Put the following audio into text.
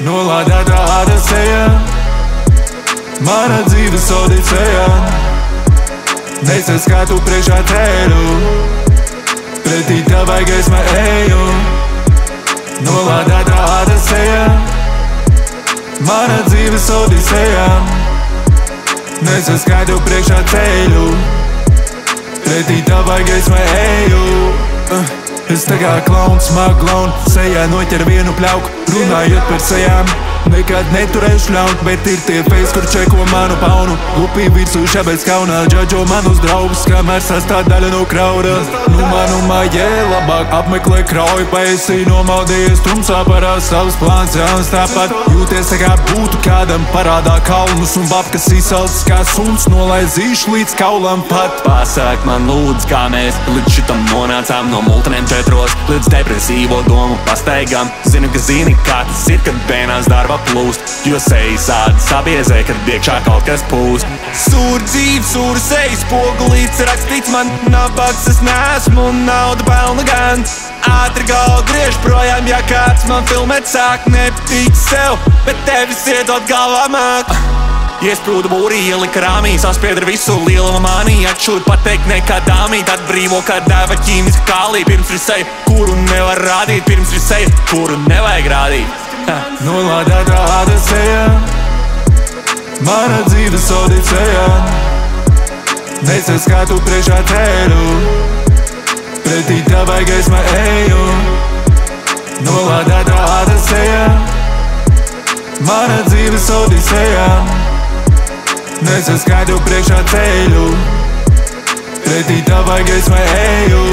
Nolādētā āda seja, mana dzīves odiseja. Nesaskatu priekšā ceļu, pretī tavai gaismai eju. Nolādētā āda seja, mana dzīves odiseja. Nesaskatu priekšā ceļu, pretī tavai gaismai eju. Es tā kā klauns, smagu glaunu, sejā noķer vienu pļauku. Runājot par sejām, nekad neturēšu ļaut, bet ir tie fejs, kur čeko manu paunu. Lupī virsū šāpēc kaunā, džadžo manus draugus, kamēr sastāv daļa no krauda. Numā, jē, labāk apmeklē krauju, paesi nomaldījies tumsā, parās savus plāns, jauns tāpat. Jūties tā kā būtu kādam parādā kalnus, un babkas izsalcis kā suns, nolaizīšu līdz kaulam pat. Pasāk man lūdzu, kā mēs līdz šitam nonācām, no multeniem 4 līdz depresīvo domu pastaigām. Zinu, ka zini, kā tas ir, kad bēnās darba plūst, jo sejas āda sabiezē, kad iekšā kaut kas pūst. Sūra dzīve, sūra sejas, pogulīts rakstīts man, nabags es neesmu un nauda pelna gan. Ātri galvu griež projām, ja kāds man filmēt sāk, nepatīk sev, bet tevis iedot galvā māk. Iesprūda būri, ielika rāmī, saspiedra visu lieluma manī. Atšūr pateikt nekā dāmī, tad brīvo kā dēva ķīmiska kālī. Pirms ir seja, kuru nevar rādīt, pirms ir seja, kuru nevajag rādīt. Nolādētā āda seja, mana dzīves odiseja. Nesaskatu priekšā ceļu, pretī tavai gaismai eju. Nolādētā āda seja, mana dzīves odiseja. Nesaskatu priekšā ceļu, pretī tavai gaismai eju.